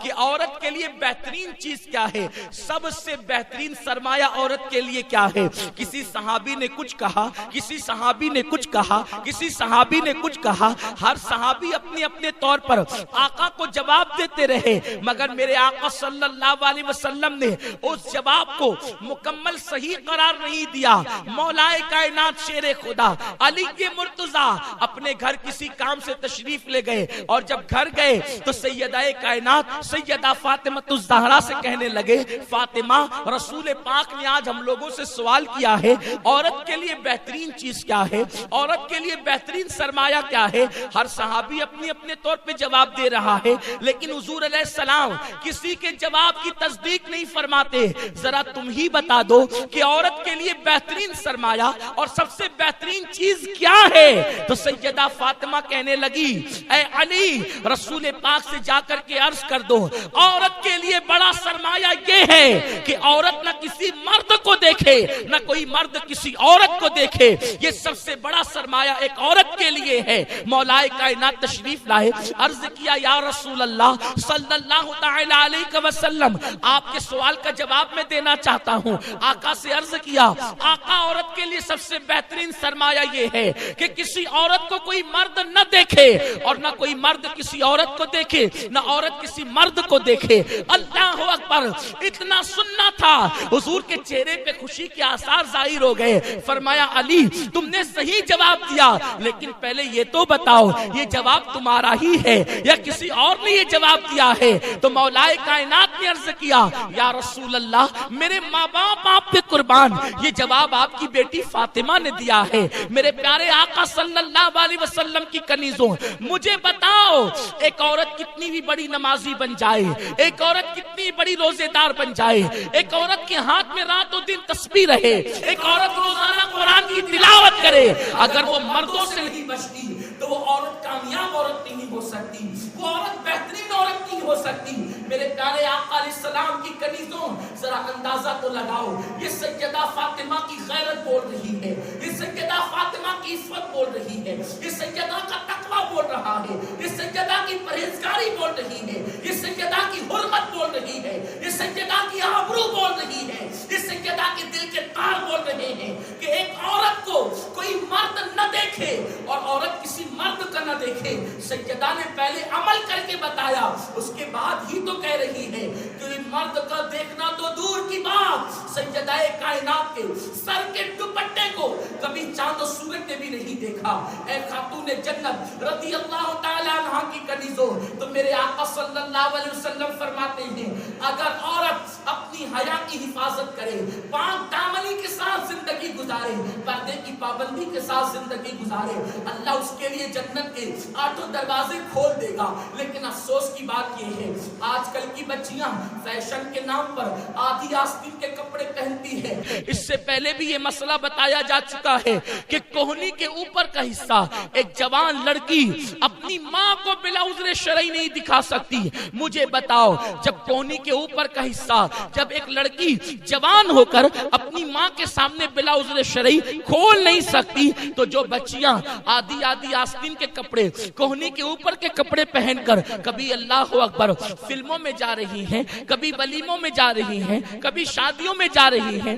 कि औरत के लिए बेहतरीन चीज क्या है, सबसे बेहतरीन सरमाया औरत के लिए क्या है। किसी सहाबी ने कुछ कहा, किसी सहाबी ने कुछ कहा, किसी सहाबी ने कुछ कहा, हर सहाबी अपने अपने तौर पर आका को जवाब देते रहे, मगर मेरे आका सल्लल्लाहु अलैहि वसल्लम ने उस जवाब को मुकम्मल सही करार नहीं दिया। मौलाए कायनात शेरे खुदा अली के मुर्तजा अपने घर किसी काम से तशरीफ ले गए, और जब घर गए तो सैयदाए कायनात सैयदा फातिमा ज़हरा से कहने लगे, फातिमा, रसूल पाक ने आज हम लोगों से सवाल किया है, औरत के लिए बेहतरीन चीज क्या है, औरत के लिए बेहतरीन सरमाया क्या है। हर सहाबी अपने अपने तौर पे जवाब दे रहा है, लेकिन हुजूर अलैहिस्सलाम किसी के जवाब की तस्दीक नहीं फरमाते। जरा तुम ही बता दो कि औरत के लिए बेहतरीन सरमाया और सबसे बेहतरीन चीज क्या है। तो सैयदा फातिमा कहने लगी, ऐ अली, रसूल पाक से जाकर के अर्ज कर दो, औरत के लिए बड़ा सरमाया ये है कि औरत न किसी मर्द को देखे, न कोई मर्द किसी औरत को देखे। ये सबसे बड़ा सरमाया एक औरत के लिए है। मौलाए कायनात तशरीफ लाए, अर्ज किया, या रसूल अल्लाह सल्लल्लाहु तआला अलैहि वसल्लम, आपके सवाल का जवाब मैं देना चाहता हूँ। आका से अर्ज किया, आका, औरत के लिए सबसे बेहतरीन सरमाया ये है कि किसी औरत को कोई मर्द न देखे और न कोई मर्द किसी औरत को देखे, न औरत किसी मर्द को देखे। अल्लाह अकबर। इतना सुनना था, हुजूर के चेहरे पे खुशी के आसार जाहिर हो गए। फरमाया, अली, तुमने सही जवाब दिया, लेकिन पहले ये तो बताओ ये जवाब तुम्हारा ही है या किसी और ने ये जवाब दिया है। तो मौलाए कायनात ने अर्ज किया, या रसूल अल्लाह, मेरे माँ बाप आप पे कुर्बान, ये जवाब आपकी बेटी फातिमा ने दिया है। मेरे प्यारे आका सल्लल्लाहु अलैहि वसल्लम की कनीजों, मुझे बताओ, एक औरत कितनी भी बड़ी नमाजी बन जाए, एक औरत कितनी बड़ी रोजेदार बन जाए, एक औरत के हाथ में रातों दिन तस्बीह रहे, एक औरत रोजाना कुरान की तिलावत करे, अगर वो मर्दों से नहीं बचती तो वो औरत कामयाब औरत नहीं हो सकती, वो औरत बेहतरीन औरत नहीं हो सकती। मेरे प्यारे आका अलैहिस्सलाम की कनीजों, जरा अंदाजा तो लगाओ, ये सैयदा फातिमा की गैरत बोल रही है, ये सैयदा फातिमा की इज्जत बोल रही है, ये सैयदा का तकवा बोल रहा है, ये सैयदा की परहेजगारी बोल रही है, ये सैयदा की हुर्मत बोल रही है, ये सैयदा की आबरू बोल रही है, ये सैयदा के दिल के तार बोल रहे हैं कि एक औरत को कोई मर्द न देखे और औरत किसी मर्द का न देखे। सैयदा ने पहले अमल करके बताया, उसके बाद ही तो कह रही है कि मर्द का देखना तो दूर की बात, सैयदाए कायनात के सर के दुपट्टे को कभी चांद और सूरज ने भी नहीं देखा। ऐ खातूने जन्नत रज़ी अल्लाह ताला अन्हा की कनीजों, तो मेरे आका सल्लल्लाहु अलैहि वसल्लम फरमाते हैं, अगर औरत अपनी हया की हिफाजत करे, पाक दामनी के साथ जिंदगी गुजारे, पर्दे की पाबंदी के साथ जिंदगी गुजारे, अल्लाह उसके लिए जन्नत के 8 दरवाजे खोल देगा। लेकिन अफसोस की बात यह है, आजकल की बच्चियां फैशन के नाम पर आधी आस्तीन के कपड़े पहनती है। इससे पहले भी ये मसला बताया जा चुका है कि कोहनी के ऊपर का हिस्सा एक जवान लड़की अपनी माँ को बिला उज़्र शरई नहीं दिखा सकती। मुझे बताओ, जब कोहनी के ऊपर का हिस्सा जब एक लड़की जवान होकर अपनी माँ के सामने बिला उज़्र शरई खोल नहीं सकती, तो जो बच्चियां आधी आधी आस्तीन के कपड़े, कोहनी के ऊपर के कपड़े पहनकर कभी अल्लाह अकबर फिल्मों में जा रही हैं, कभी वलीमों में जा रही हैं, कभी शादियों में जा रही हैं,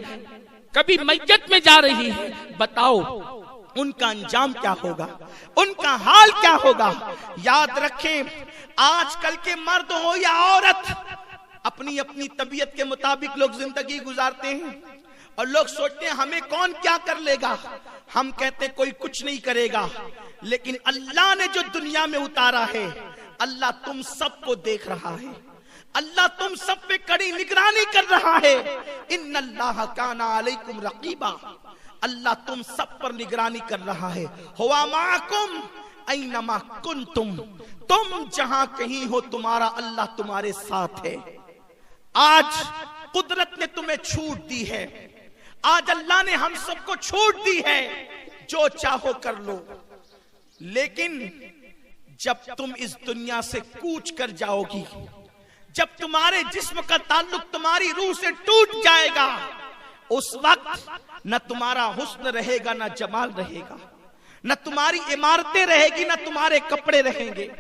कभी मैयत में जा रही हैं, बताओ उनका अंजाम क्या होगा, उनका हाल क्या होगा। याद रखें, आजकल के मर्द हो या औरत, अपनी अपनी तबीयत के मुताबिक लोग जिंदगी गुजारते हैं और लोग सोचते हैं हमें कौन क्या कर लेगा। हम कहते हैं कोई कुछ नहीं करेगा, लेकिन अल्लाह ने जो दुनिया में उतारा है, अल्लाह तुम सबको देख रहा है, अल्लाह तुम सब पे कड़ी निगरानी कर रहा है। इन्नल्लाह काना अलैकुम रकीबा, अल्लाह तुम सब पर निगरानी कर रहा है। हुवा माकुम ऐनमा कुंतुम, तुम जहां कहीं हो तुम्हारा अल्लाह तुम्हारे साथ है। आज कुदरत ने तुम्हें छूट दी है, आज अल्लाह ने हम सबको छूट दी है, जो चाहो कर लो। लेकिन जब तुम इस दुनिया से कूच कर जाओगी, जब तुम्हारे जिस्म का ताल्लुक तुम्हारी रूह से टूट जाएगा, उस वक्त न तुम्हारा हुस्न रहेगा, न जमाल रहेगा, न तुम्हारी इमारतें रहेगी, न तुम्हारे कपड़े रहेंगे।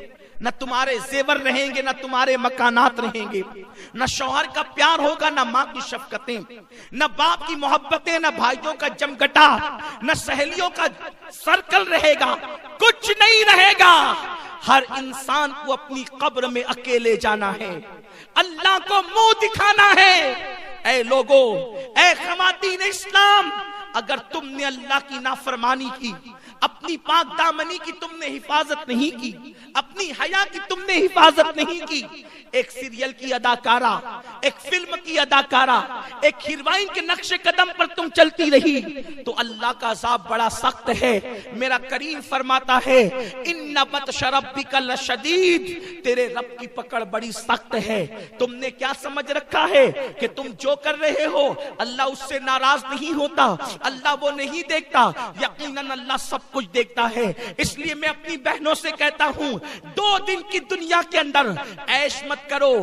न तुम्हारे जेवर रहेंगे, न तुम्हारे मकानात रहेंगे, न शौहर का प्यार होगा, न माँ की शफकतें, न बाप की मोहब्बतें, न भाइयों का जमघटा, न सहेलियों का सर्कल रहेगा, कुछ नहीं रहेगा। हर इंसान को अपनी कब्र में अकेले जाना है, अल्लाह को मुंह दिखाना है। ऐ लोगो, ऐ खवातीन इस्लाम, अगर तुमने अल्लाह की नाफरमानी की, अपनी पाक दामनी की तुमने हिफाजत नहीं की, अपनी हया की तुमने हिफाजत नहीं की, एक सीरियल की अदाकारा, एक फिल्म की अदाकारा, एक हीरोइन के नक्शे कदम पर तुम चलती रही, तो अल्लाह का अज़ाब बड़ा सख्त है। मेरा करीम फरमाता है, इन्ना बत्श रब्बिका लशदीद, तेरे रब की पकड़ बड़ी सख्त है। तुमने क्या समझ रखा है कि तुम जो कर रहे हो अल्लाह उससे नाराज नहीं होता, अल्लाह वो नहीं देखता? यकीनन अल्लाह सब कुछ देखता है। इसलिए मैं अपनी बहनों से कहता हूँ, 2 दिन की दुनिया के अंदर ऐश मत करो,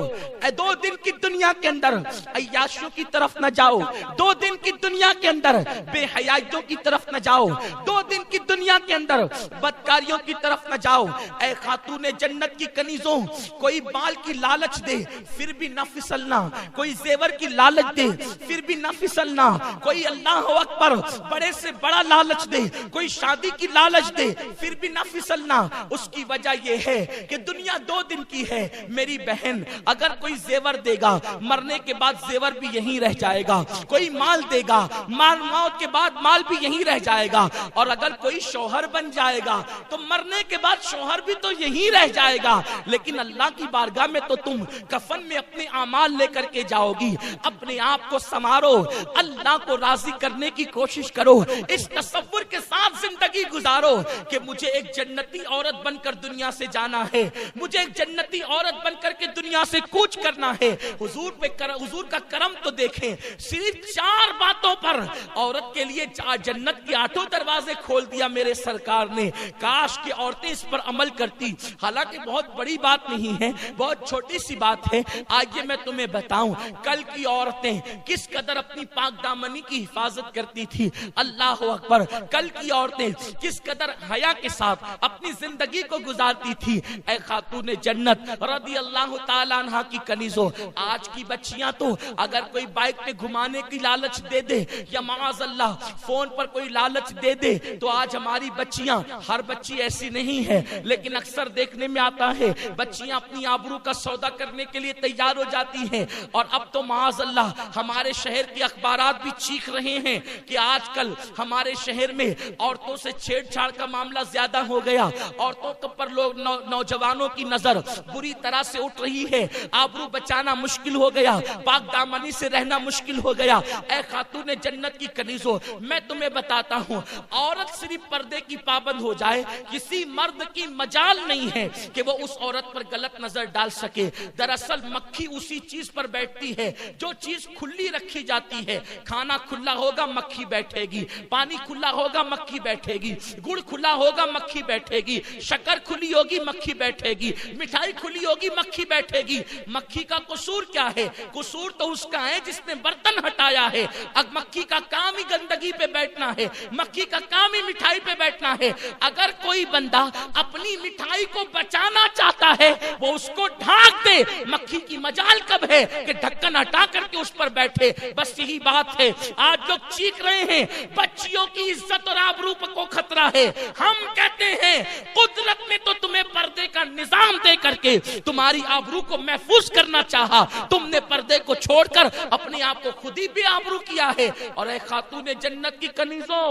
2 दिन की दुनिया के अंदर अय्याशियों की तरफ न जाओ, 2 दिन की दुनिया के अंदर बेहयाइयों की तरफ न जाओ, 2 दिन की दुनिया के अंदर बदकारियों की तरफ न जाओ। ऐ खातूने जन्नत की कनीजों, कोई बाल की लालच दे फिर भी न फिसलना, कोई जेवर की लालच दे फिर भी न फिसलना, कोई अल्लाह अकबर बड़े से बड़ा लालच दे, कोई शादी की लालच दे फिर भी न फिसलना। उसकी वजह यह है कि दुनिया 2 दिन की है। मेरी बहन, अगर कोई जेवर देगा, मरने के बाद जेवर भी यहीं रह जाएगा, कोई माल देगा, मौत के बाद माल भी यहीं रह जाएगा, और अगर कोई शौहर बन जाएगा तो मरने के बाद शौहर भी तो यहीं रह जाएगा। लेकिन अल्लाह की बारगाह में तो तुम कफन में अपने आमाल लेकर के जाओगी। अपने आप को संवारो, अल्लाह को राजी करने की कोशिश करो, इस तसव्वुर के साथ जिंदगी गुजारो कि मुझे एक जन्नती औरत बनकर दुनिया से जाना है, मुझे एक जन्नती औरत बनकर के दुनिया से कूच करना है। हुजूर का करम तो देखें, सिर्फ 4 बातों पर औरत के लिए जन्नत के 8 दरवाजे खोल दिया मेरे सरकार ने। काश की औरतें इस पर अमल करती। हालांकि बहुत बड़ी बात नहीं है, बहुत छोटी सी बात है। आइए मैं तुम्हें बताऊं, कल की औरतें किस कदर अपनी पाक दामनी की हिफाजत करती थी। अल्लाह अकबर, कल की औरतें किस कदर हया के साथ अपनी जिंदगी को गुजारती थी। ऐ खातून जन्नत रदी अल्लाह ताला अन्हा की कनीजों, आज की बच्चियां तो अगर कोई बाइक पे घुमाने की लालच दे दे या माज़ अल्लाह फोन पर कोई लालच दे दे, तो आज हमारी बच्चियां, हर बच्ची ऐसी नहीं है लेकिन अक्सर देखने में आता है बच्चियां अपनी आबरू का सौदा करने के लिए तैयार हो जाती हैं। और अब तो माज़ अल्लाह हमारे शहर के अखबारात भी चीख रहे हैं कि आजकल हमारे शहर में औरतों से छेड़छाड़ का मामला ज्यादा हो गया, औरतों पर लोग नौजवानों की नजर बुरी तरह से उठ रही है, आबरू बचाना मुश्किल हो गया, पाक दामनी से रहना मुश्किल हो गया। ऐ खातून जन्नत की कनीजों, मैं तुम्हें बताता हूँ, औरत सिर्फ पर्दे की पाबंद हो जाए, किसी मर्द की मजाल नहीं है कि वो उस औरत पर गलत नजर डाल सके। दरअसल मक्खी उसी चीज पर बैठती है जो चीज खुली रखी जाती है। खाना खुला होगा मक्खी बैठेगी, पानी खुला होगा मक्खी बैठेगी, गुड़ खुला होगा मक्खी बैठेगी, शक्कर खुली होगी मक्खी बैठेगी, मिठाई खुली होगी मक्खी बैठेगी। मक्खी का कसूर क्या है? कसूर तो उसका है जिसने बर्तन हटाया है। अब मक्खी का काम ही गंदगी पे बैठना है, मक्खी का काम ही मिठाई पे बैठना है। अगर कोई बंदा अपनी मिठाई को बचाना चाहता है वो उसको ढाक दे। मक्खी की मजाल कब है कि ढक्कन हटा करके उस पर बैठे। बस यही बात है। आज लोग चीख रहे हैं बच्चियों की इज्जत और आबरू को खतरा है। हम कहते हैं कुदरत ने तो तुम्हें पर्दे का निजाम दे करके तुम्हारी आबरू को महफूज करना चाहा, तुमने पर्दे को छोड़कर अपने आप को खुद ही बेआबरू किया है। और ऐ खातून जन्नत की कनीजों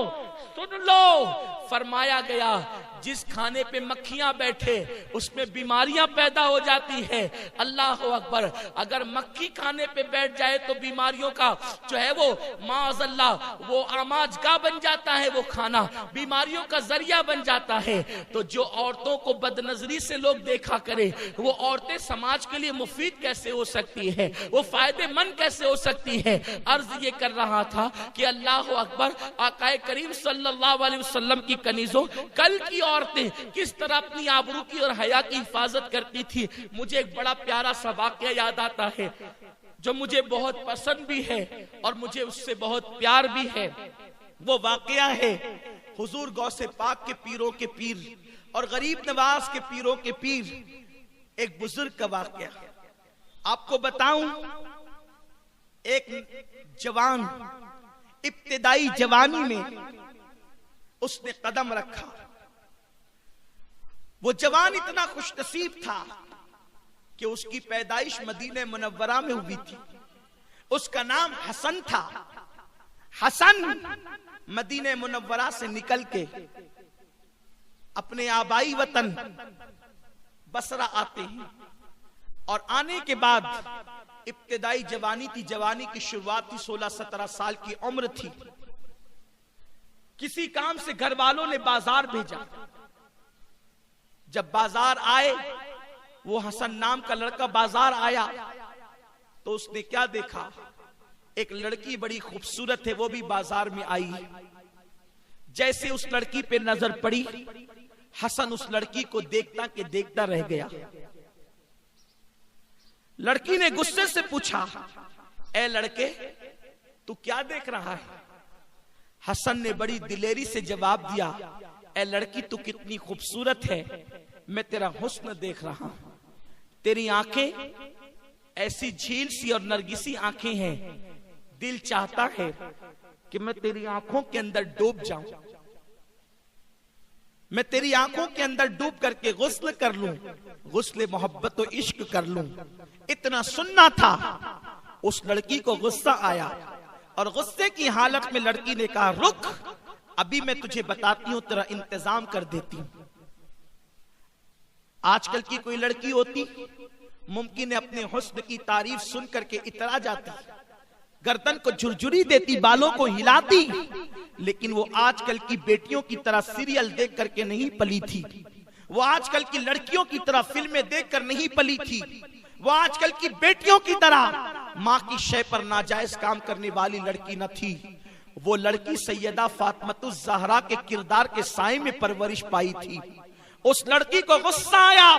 सुन लो, फरमाया गया जिस खाने पे मक्खियां बैठे उसमें बीमारियां पैदा हो जाती है। अल्लाह अकबर, अगर मक्खी खाने पे बैठ जाए तो बीमारियों का जो है वो माज़अल्लाह वो आमाजगा बन जाता है, वो खाना बीमारियों का जरिया बन जाता है। तो जो औरतों को बदनजरी से लोग देखा करे, वो औरतें समाज के लिए मुफीद कैसे हो सकती है, वो फायदेमंद कैसे हो सकती है। अर्ज ये कर रहा था कि अल्लाह अकबर, आकाए करीम सल्लल्लाहु अलैहि वसल्लम की कनीजों, कल की औरतें किस तरह अपनी आबरू की और हया की हिफाजत करती थी। मुझे एक बड़ा प्यारा सा वाकया याद आता है जो मुझे बहुत पसंद भी है और मुझे उससे बहुत प्यार भी है। वो वाकया है हुजूर गौसे पाक के पीरों के पीर और गरीब नवाज के पीरों के पीर एक बुजुर्ग का वाकया आपको बताऊं। एक जवान इब्तिदाई जवानी में उसने कदम रखा। वो जवान इतना खुशनसीब था कि उसकी पैदाइश मदीने मुनव्वरा में हुई थी। उसका नाम हसन था। हसन मदीने मुनव्वरा से निकल के अपने आबाई वतन बसरा आते हैं और आने के बाद इब्तिदाई जवानी थी, जवानी की शुरुआत थी, 16-17 साल की उम्र थी। किसी काम से घर वालों ने बाजार भेजा। जब बाजार आए, वो हसन नाम का लड़का बाजार आया तो उसने क्या देखा, एक लड़की बड़ी खूबसूरत है, वो भी बाजार में आई। जैसे उस लड़की पे नजर पड़ी, हसन उस लड़की को देखता के देखता रह गया। लड़की ने गुस्से से पूछा, ए लड़के, तू क्या देख रहा है? हसन ने बड़ी दिलेरी से जवाब दिया, ए लड़की, तू कितनी खूबसूरत है, मैं तेरा हुस्न देख रहा हूं। तेरी आंखें ऐसी झील सी और नरगिसी आंखें हैं, दिल चाहता है कि मैं तेरी आंखों के अंदर डूब जाऊं, मैं तेरी आंखों के अंदर डूब करके गुस्ल कर लूं, गुस्ले मोहब्बत और इश्क कर लूं। इतना सुनना था। उस लड़की को गुस्सा आया और गुस्से की हालत में लड़की ने कहा, रुक, अभी मैं तुझे बताती हूं, तेरा इंतजाम कर देती हूं। आजकल की कोई लड़की होती, मुमकिन है अपने हुस्न की तारीफ सुन करके इतरा जाती, गर्दन को झुरझुरी देती, बालों को हिलाती, लेकिन वो आजकल की बेटियों की तरह सीरियल देख करके नहीं पली थी। वो आजकल की लड़कियों की तरह फिल्में देखकर नहीं पली थी। वो आजकल की बेटियों की तरह माँ की शय पर नाजायज काम करने वाली लड़की न थी। वो लड़की सैयदा फातिमातुज़ ज़हरा के किरदार के साए में परवरिश पाई थी। उस लड़की को गुस्सा आया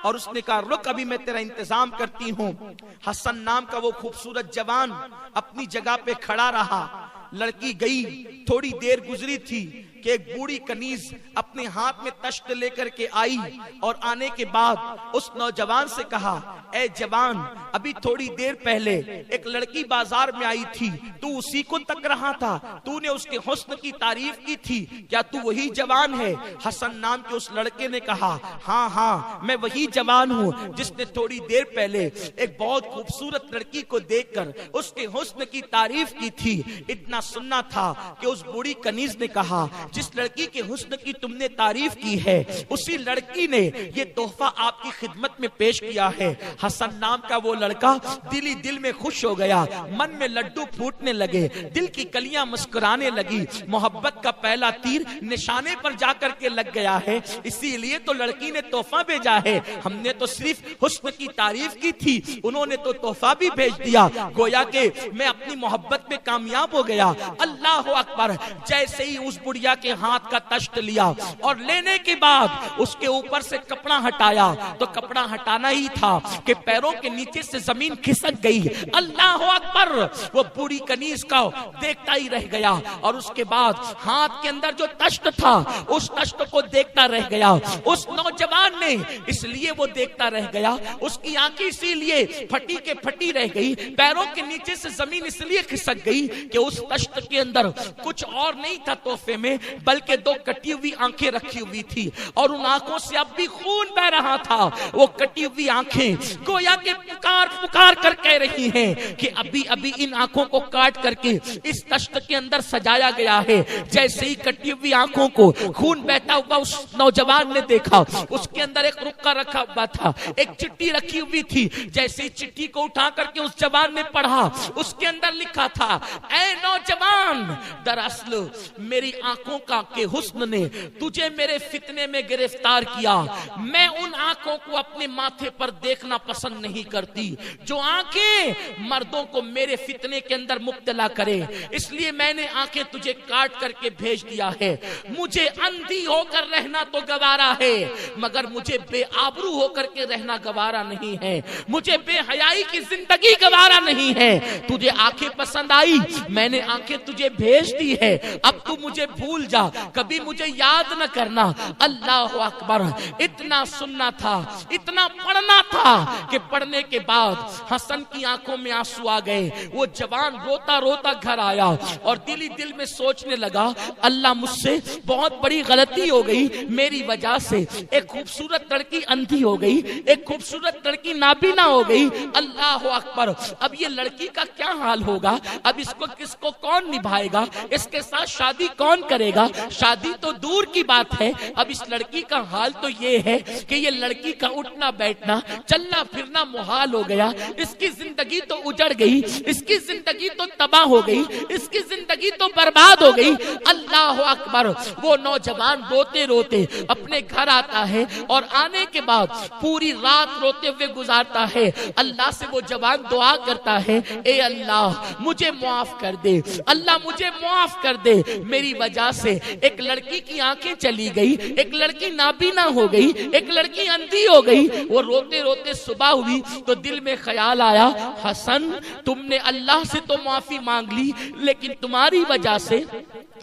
और उसने कहा, रुक, अभी मैं तेरा इंतजाम करती हूँ। हसन नाम का वो खूबसूरत जवान अपनी जगह पे खड़ा रहा। लड़की गई, थोड़ी देर गुजरी थी कि एक बूढ़ी कनीज अपने हाथ में तश्त लेकर के आई और आने के बाद उस नौजवान से कहा, ए जवान, अभी थोड़ी देर पहले एक लड़की बाजार में आई थी, तू उसी को तक रहा था, तूने उसके हुस्न की तारीफ की थी, क्या तू वही जवान है? हसन नाम के उस लड़के ने कहा, हाँ हाँ, मैं वही जवान हूँ जिसने थोड़ी देर पहले एक बहुत खूबसूरत लड़की को देखकर उसके हुस्न की तारीफ की थी। इतना सुनना था कि उस बूढ़ी कनीज ने कहा, जिस लड़की के हुस्न की तुमने तारीफ की है, उसी लड़की ने ये तोहफा आपकी खिदमत में पेश किया है। हसन नाम का वो लड़का दिल ही दिल में खुश हो गया, मन में लड्डू फूटने लगे, दिल की कलियां मुस्कुराने लगी। मोहब्बत का पहला तीर निशाने पर जाकर के लग गया है, इसीलिए तो लड़की ने तोहफा भेजा है। हमने तो सिर्फ हुस्न की तारीफ की थी, उन्होंने तो तोहफा भी भेज दिया। गोया के मैं अपनी मोहब्बत में कामयाब हो गया। अल्लाह अकबर। जैसे ही उस बुढ़िया के हाथ का तश्त लिया और लेने के बाद उसके ऊपर से कपड़ा हटाया, तो कपड़ा हटाना ही था कि पैरों के नीचे से जमीन खिसक गई। अल्लाह अकबर। वो बूढ़ी कनीज का देखता ही रह गया और उसके बाद हाथ के अंदर जो तश्त था, उस तश्त को देखता रह गया। उस नौजवान ने इसलिए वो देखता रह गया, उसकी आंखें इसीलिए फटी के फटी रह गई, पैरों के नीचे से जमीन इसलिए खिसक गई कि उस तश्त के अंदर कुछ और नहीं था तोहफे में, बल्कि दो कटी हुई आंखें रखी हुई थी और उन आंखों से अब भी खून बह रहा था। वो कटी हुई आंखें गोया के पुकार पुकार कर कह रही हैं कि अभी अभी इन आंखों को काट करके इस तश्त के अंदर सजाया गया है। जैसे ही कटी हुई आंखों को खून बहता हुआ उस नौजवान ने देखा, उसके अंदर एक रुक्का रखा हुआ था, एक चिट्ठी रखी हुई थी। जैसे ही चिट्ठी को उठा करके उस जवान ने पढ़ा, उसके अंदर लिखा था, ऐ नौजवान, दरअसल मेरी आंखों का के हुस्न ने तुझे मेरे फितने में गिरफ्तार किया। मैं उन आंखों को अपने माथे पर देखना पसंद नहीं करती जो आंखें मर्दों को मेरे फितने के अंदर मुब्तला करे, इसलिए मैंने आंखें तुझे काट करके भेज दिया है। मुझे अंधी होकर रहना तो गवारा है, मगर मुझे बेआबरू होकर के रहना गवारा नहीं है, मुझे बेहयाई की जिंदगी गवारा नहीं है। तुझे आंखें पसंद आई, मैंने आंखें तुझे भेज दी है, अब तू मुझे भूल भूल जा, कभी मुझे याद न करना। अल्लाह अकबर। इतना सुनना था, इतना पढ़ना था कि पढ़ने के बाद हसन की आंखों में आंसू आ गए। वो जवान रोता रोता घर आया और दिल ही दिल में सोचने लगा, अल्लाह मुझसे बहुत बड़ी गलती हो गई, मेरी वजह से एक खूबसूरत लड़की अंधी हो गई, एक खूबसूरत लड़की नाबीना हो गई। अल्लाह अकबर। अब ये लड़की का क्या हाल होगा? अब इसको किसको कौन निभाएगा? इसके साथ शादी कौन करेगा? शादी तो दूर की बात है, अब इस लड़की का हाल तो ये है कि ये लड़की का उठना बैठना चलना फिरना मुहाल हो गया। इसकी जिंदगी तो उजड़ गई, इसकी जिंदगी तो तबाह हो गई, इसकी जिंदगी तो बर्बाद हो गई। अल्लाह अकबर। वो नौजवान रोते रोते अपने घर आता है और आने के बाद पूरी रात रोते हुए गुजारता है। अल्लाह से वो जवान दुआ करता है, ए अल्लाह मुझे माफ कर दे, अल्लाह मुझे माफ कर दे, मेरी वजह से एक लड़की की आंखें चली गई, एक लड़की नाबीना हो गई, एक लड़की अंधी हो गई। वो रोते रोते सुबह हुई तो दिल में ख्याल आया, हसन तुमने अल्लाह से तो माफी मांग ली, लेकिन तुम्हारी वजह से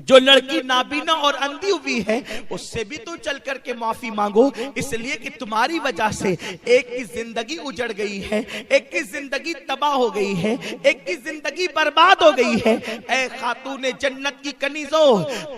जो लड़की नाबीना और अंधी हुई है उससे भी तो चल करके माफी मांगो, इसलिए कि तुम्हारी वजह से एक की जिंदगी उजड़ गई है, एक की जिंदगी तबाह हो गई है, एक की जिंदगी बर्बाद हो गई है। ऐ खातूने जन्नत की कनीजो,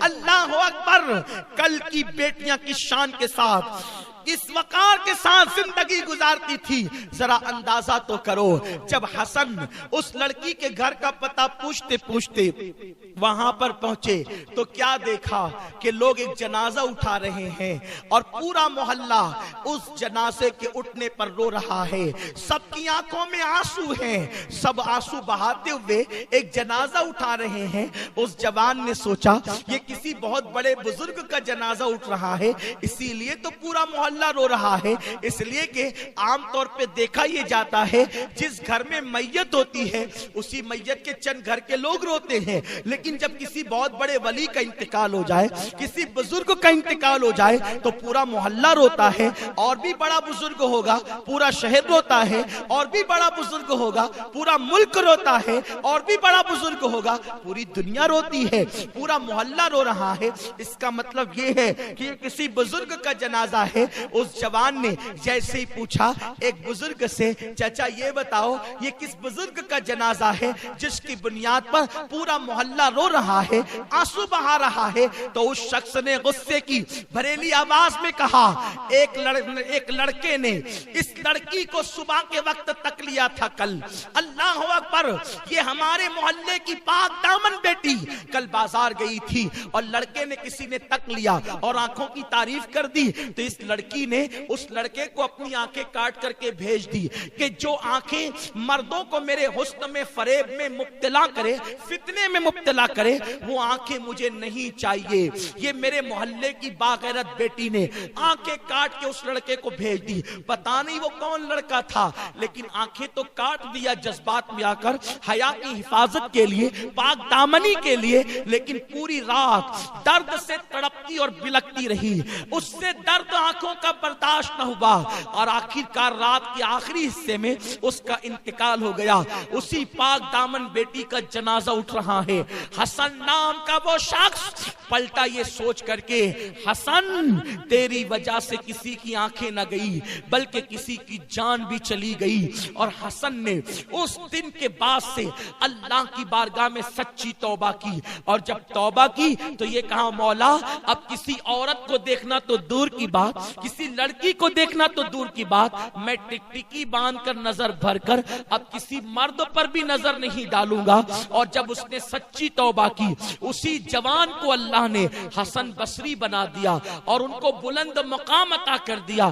अल्लाह अकबर। कल की बेटियां किस शान के साथ, इस वकार के साथ जिंदगी गुजारती थी, जरा अंदाजा तो करो। जब हसन उस लड़की के घर का पता पूछते पूछते वहां पर पहुंचे तो क्या देखा कि लोग एक जनाजा उठा रहे हैं और पूरा मोहल्ला उस जनाजे के उठने पर रो रहा है। सबकी आंखों में आंसू हैं, सब आंसू बहाते हुए एक जनाजा उठा रहे हैं। उस जवान ने सोचा ये किसी बहुत बड़े बुजुर्ग का जनाजा उठ रहा है, इसीलिए तो पूरा मोहल्ला रो रहा है। इसलिए कि आमतौर पे देखा ये जाता है जिस घर में मैयत होती है उसी मैयत के चंद घर के लोग रोते हैं, लेकिन जब किसी बहुत बड़े वली का इंतकाल हो जाए, किसी बुजुर्ग का इंतकाल हो जाए तो पूरा मोहल्ला रोता है। और भी बड़ा बुजुर्ग होगा पूरा शहर रोता है, और भी बड़ा बुजुर्ग होगा पूरा मुल्क रोता है, और भी बड़ा बुजुर्ग होगा पूरी दुनिया रोती है, पूरा मोहल्ला रो रहा है। इसका मतलब ये है कि ये किसी बुजुर्ग का जनाजा है। उस जवान ने जैसे ही पूछा एक बुजुर्ग से, चाचा ये बताओ ये किस बुजुर्ग का जनाजा है जिसकी बुनियाद पर पूरा मोहल्ला रो रहा है, आंसू बहा रहा है? तो उस शख्स ने गुस्से की भरेली आवाज में कहा, एक लड़के ने इस लड़की को सुबह के वक्त तक लिया था कल। अल्लाह अकबर। ये हमारे मोहल्ले की पाक दामन बेटी कल बाजार गई थी और लड़के ने किसी ने तक लिया और आंखों की तारीफ कर दी, तो इस लड़की ने उस लड़के को अपनी आंखें काट करके भेज दी कि जो आंखें मर्दों को मेरे हुस्न में फरेब में मुब्तला करे, फितने में मुब्तला करे, वो आंखें मुझे नहीं चाहिए। ये मेरे मोहल्ले की बागैरत बेटी ने आंखें काट के उस लड़के को भेज दी। पता नहीं वो कौन लड़का था, लेकिन आंखें तो काट दिया जज्बात में आकर, हया की हिफाजत के लिए, पाक दामनी के लिए। लेकिन पूरी रात दर्द से तड़पती और बिलकती रही, उससे दर्द आंखों का बर्दाश्त न हुआ और आखिरकार रात के आखिरी हिस्से में उसका इंतकाल हो गया। उसी पाक दामन बेटी का जनाजा उठ रहा है। हसन नाम का वो शख्स पलटा ये सोच करके, हसन तेरी वजह से किसी की आंखें न गई बल्कि किसी की जान भी चली गई। और हसन ने उस दिन के बाद से अल्लाह की बारगाह में सच्ची तौबा की, और जब तौबा की तो ये कहा, मौला अब किसी औरत को देखना तो दूर की बात, किसी लड़की को देखना तो दूर की बात, मैं टिकटिकी बांधकर नजर भरकर अब किसी मर्द पर भी नजर नहीं डालूंगा। और जब उसने सच्ची तौबा की, उसी जवान को अल्लाह ने हसन बसरी बना दिया और उनको बुलंद मकाम अता कर दिया।